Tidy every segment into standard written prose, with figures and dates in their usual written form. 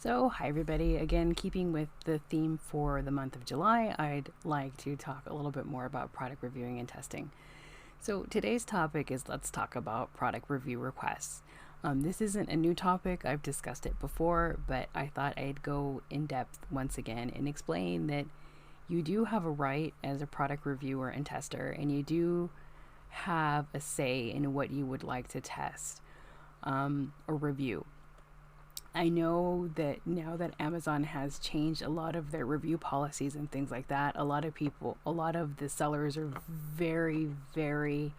So, hi everybody. Again, keeping with the theme for the month of July, I'd like to talk a little bit more about product reviewing and testing. So, today's topic is let's talk about product review requests. This isn't a new topic, I've discussed it before, but I thought I'd go in depth once again and explain that you do have a right as a product reviewer and tester, and you do have a say in what you would like to test or review. I know that now that Amazon has changed a lot of their review policies and things like that, a lot of the sellers are very, very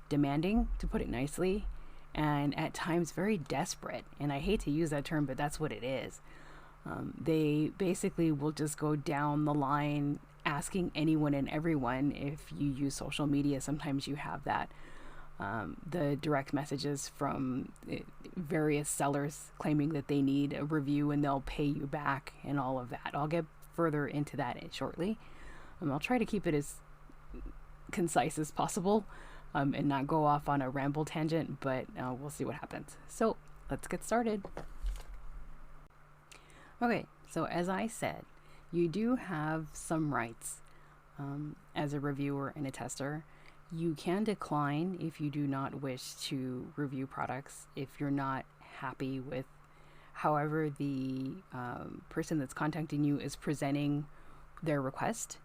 demanding, to put it nicely, and at times very desperate. And I hate to use that term, but that's what it is. They basically will just go down the line asking anyone and everyone. If you use social media, sometimes you have that. The direct messages from various sellers claiming that they need a review and they'll pay you back and all of that. I'll get further into that shortly. I'll try to keep it as concise as possible and not go off on a ramble tangent, but we'll see what happens. So let's get started. Okay, so as I said, you do have some rights as a reviewer and a tester. You can decline if you do not wish to review products, if you're not happy with however the person that's contacting you is presenting their request.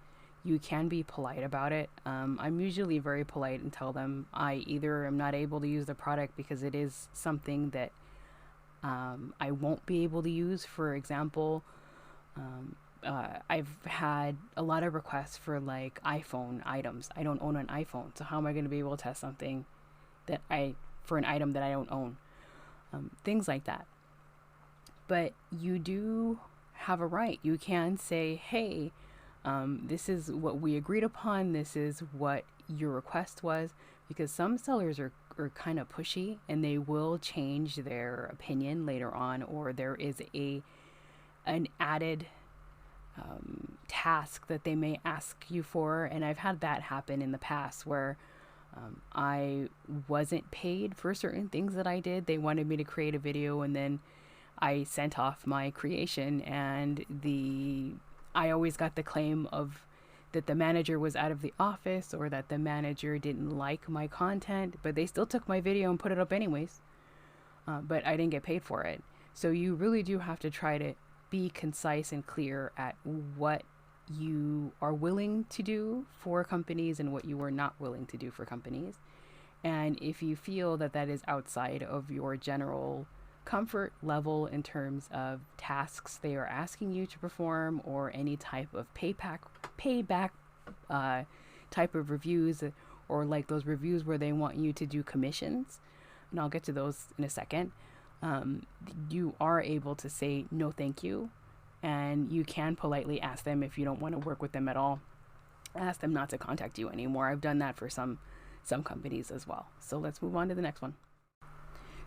You can be polite about it. I'm usually very polite and tell them I either am not able to use the product because it is something that I won't be able to use. For example, I've had a lot of requests for like iPhone items. I don't own an iPhone, so how am I going to be able to test something for an item that I don't own? Things like that. But you do have a right. You can say, hey, this is what we agreed upon. This is what your request was, because some sellers are kind of pushy and they will change their opinion later on, or there is an added task that they may ask you for. And I've had that happen in the past where I wasn't paid for certain things that I did. They wanted me to create a video, and then I sent off my creation, and I always got the claim of that the manager was out of the office, or that the manager didn't like my content, but they still took my video and put it up anyways. But I didn't get paid for it. So you really do have to try to be concise and clear at what you are willing to do for companies and what you are not willing to do for companies. And if you feel that that is outside of your general comfort level in terms of tasks they are asking you to perform, or any type of payback type of reviews, or like those reviews where they want you to do commissions, and I'll get to those in a second, you are able to say no thank you, and you can politely ask them, if you don't want to work with them at all, ask them not to contact you anymore. I've done that for some companies as well. So let's move on to the next one.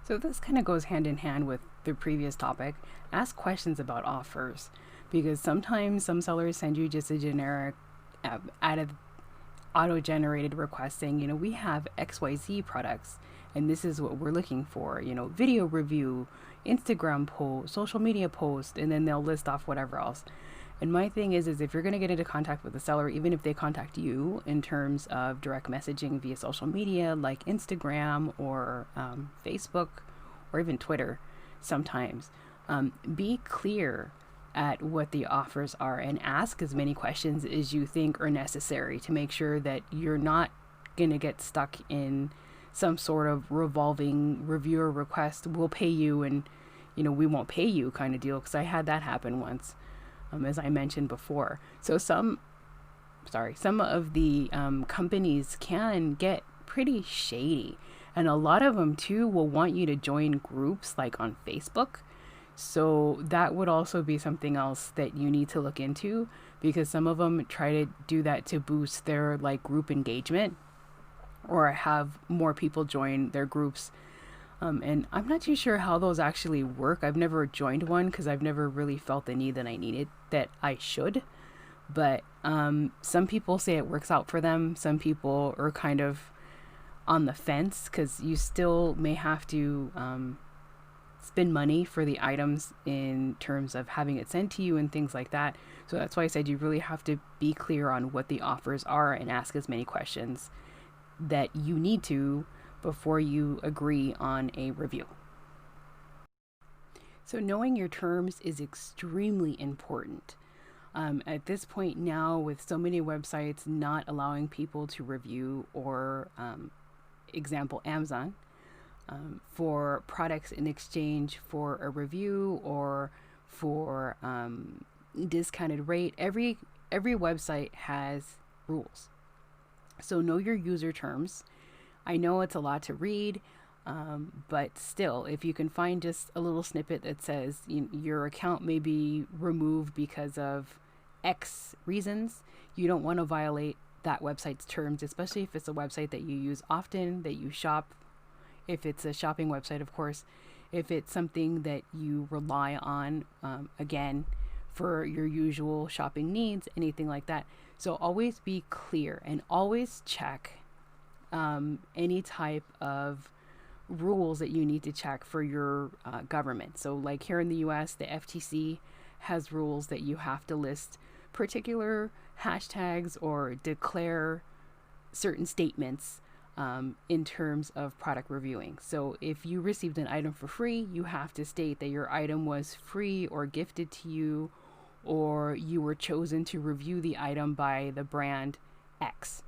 So this kind of goes hand in hand with the previous topic. Ask questions about offers, because sometimes some sellers send you just a generic auto-generated request saying, we have XYZ products and this is what we're looking for, video review, Instagram post, social media post, and then they'll list off whatever else. And my thing is if you're going to get into contact with the seller, even if they contact you in terms of direct messaging via social media like Instagram or Facebook or even Twitter sometimes, be clear at what the offers are and ask as many questions as you think are necessary to make sure that you're not going to get stuck in some sort of revolving reviewer request. We'll pay you and we won't pay you kind of deal, because I had that happen once, as I mentioned before. So some of the companies can get pretty shady, and a lot of them too will want you to join groups like on Facebook. So that would also be something else that you need to look into, because some of them try to do that to boost their like group engagement or have more people join their groups. And I'm not too sure how those actually work. I've never joined one because I've never really felt the need that I should. But some people say it works out for them. Some people are kind of on the fence because you still may have to spend money for the items in terms of having it sent to you and things like that. So that's why I said you really have to be clear on what the offers are and ask as many questions that you need to before you agree on a review. So knowing your terms is extremely important. At this point now, with so many websites not allowing people to review, or example, Amazon, for products in exchange for a review or for discounted rate, every website has rules. So know your user terms. I know it's a lot to read, but still, if you can find just a little snippet that says your account may be removed because of X reasons, you don't want to violate that website's terms, especially if it's a website that you use often, that you shop. If it's a shopping website, of course, if it's something that you rely on, again, for your usual shopping needs, anything like that. So always be clear and always check any type of rules that you need to check for your government. So like here in the US, the FTC has rules that you have to list particular hashtags or declare certain statements in terms of product reviewing. So if you received an item for free, you have to state that your item was free or gifted to you, or you were chosen to review the item by the brand X.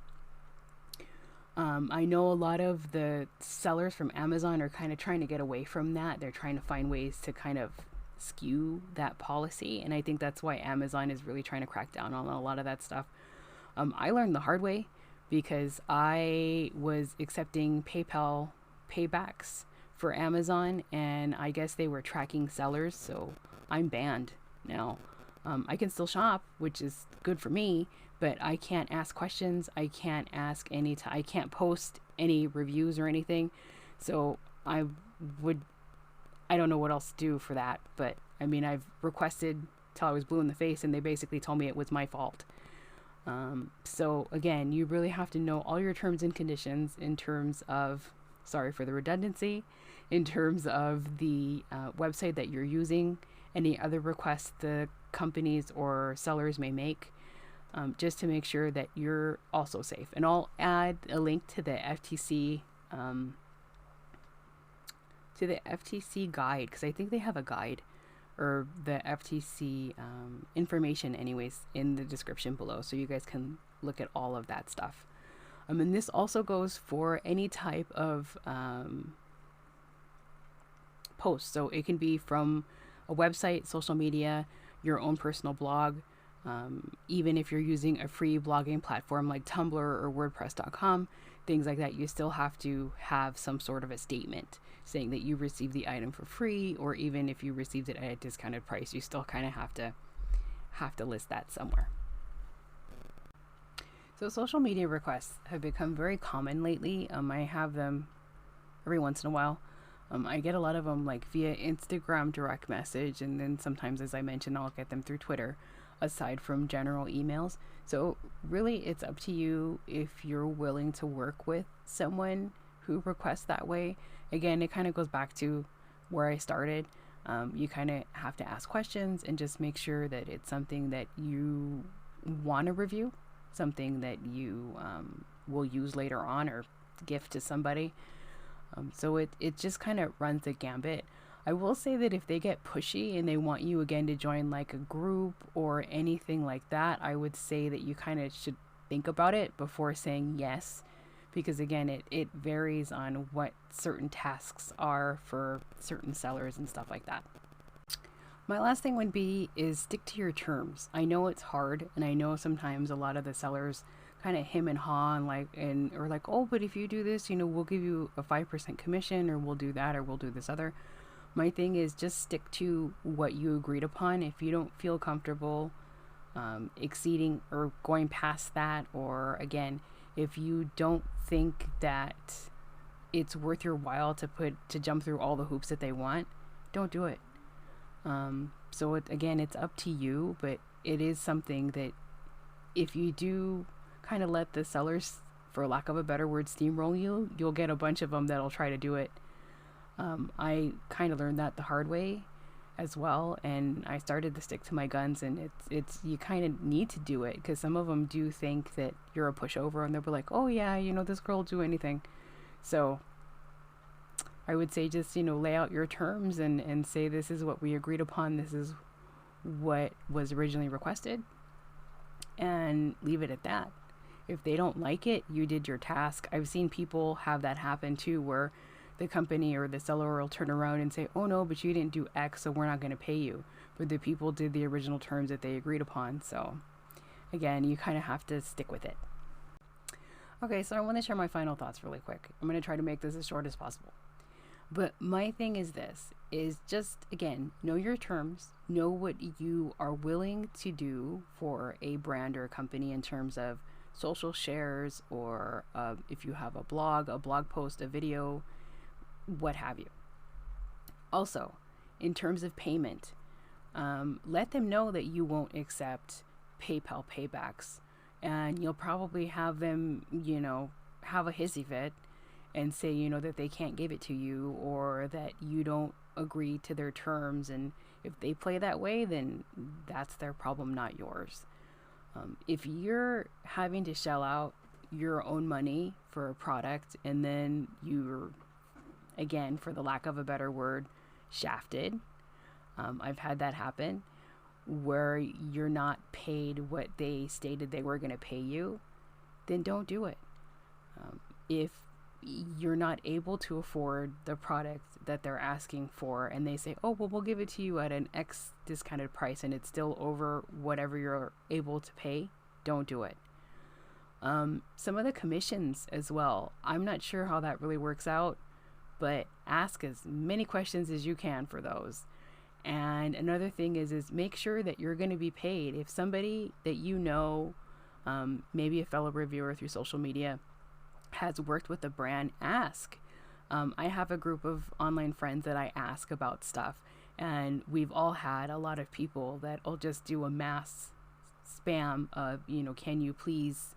I know a lot of the sellers from Amazon are kind of trying to get away from that. They're trying to find ways to kind of skew that policy, and I think that's why Amazon is really trying to crack down on a lot of that stuff. I learned the hard way because I was accepting PayPal paybacks for Amazon, and I guess they were tracking sellers, so I'm banned now. I can still shop, which is good for me, but I can't ask questions. I can't ask I can't post any reviews or anything. So I don't know what else to do for that, but I mean, I've requested till I was blue in the face, and they basically told me it was my fault. So again, you really have to know all your terms and conditions in terms of, sorry for the redundancy, in terms of the website that you're using, any other requests the companies or sellers may make, just to make sure that you're also safe. And I'll add a link to the FTC guide, because I think they have a guide, or the FTC information anyways, in the description below, so you guys can look at all of that stuff. And this also goes for any type of post. So it can be from a website, social media, your own personal blog, even if you're using a free blogging platform like Tumblr or WordPress.com, things like that, you still have to have some sort of a statement saying that you received the item for free, or even if you received it at a discounted price, you still kind of have to list that somewhere. So social media requests have become very common lately. I have them every once in a while. I get a lot of them like via Instagram direct message, and then sometimes, as I mentioned, I'll get them through Twitter, aside from general emails. So really, it's up to you if you're willing to work with someone who requests that way. Again, it kind of goes back to where I started. You kind of have to ask questions and just make sure that it's something that you want to review, something that you will use later on or gift to somebody. So it just kind of runs the gambit. I will say that if they get pushy and they want you again to join like a group or anything like that, I would say that you kind of should think about it before saying yes, because again, it varies on what certain tasks are for certain sellers and stuff like that. My last thing would be is stick to your terms. I know it's hard, and I know sometimes a lot of the sellers kind of hem and haw and or like, oh, but if you do this, we'll give you a 5% commission, or we'll do that, or we'll do this other. My thing is just stick to what you agreed upon. If you don't feel comfortable exceeding or going past that, or again, if you don't think that it's worth your while to jump through all the hoops that they want, don't do it. So it's up to you, but it is something that if you do kind of let the sellers, for lack of a better word, steamroll you, you'll get a bunch of them that'll try to do it. I kind of learned that the hard way as well, and I started to stick to my guns. And it's you kind of need to do it because some of them do think that you're a pushover, and they'll be like, "Oh yeah, this girl will do anything." So I would say just lay out your terms and say this is what we agreed upon. This is what was originally requested, and leave it at that. If they don't like it, you did your task. I've seen people have that happen too, where the company or the seller will turn around and say, "Oh no, but you didn't do X, so we're not going to pay you." But the people did the original terms that they agreed upon. So again, you kind of have to stick with it. Okay, so I want to share my final thoughts really quick. I'm going to try to make this as short as possible. But my thing is this, is just, again, know your terms, know what you are willing to do for a brand or a company in terms of social shares, or if you have a blog post, a video, what have you. Also, in terms of payment, let them know that you won't accept PayPal paybacks, and you'll probably have them, have a hissy fit and say, that they can't give it to you, or that you don't agree to their terms. And if they play that way, then that's their problem, not yours. If you're having to shell out your own money for a product, and then you're, again, for the lack of a better word, shafted, I've had that happen, where you're not paid what they stated they were going to pay you, then don't do it. If you're not able to afford the product that they're asking for, and they say, "Oh, well, we'll give it to you at an X discounted price," and it's still over whatever you're able to pay, don't do it. Some of the commissions as well, I'm not sure how that really works out, but ask as many questions as you can for those. And another thing is make sure that you're going to be paid. If somebody that maybe a fellow reviewer through social media, has worked with a brand, ask. I have a group of online friends that I ask about stuff, and we've all had a lot of people that will just do a mass spam of, can you please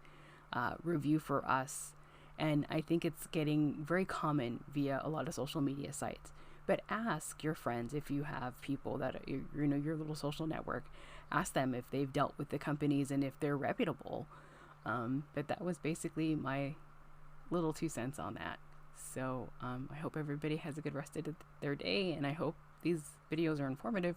review for us? And I think it's getting very common via a lot of social media sites. But ask your friends, if you have people that your little social network, ask them if they've dealt with the companies and if they're reputable. But that was basically my little 2 cents on that. So I hope everybody has a good rest of their day, and I hope these videos are informative.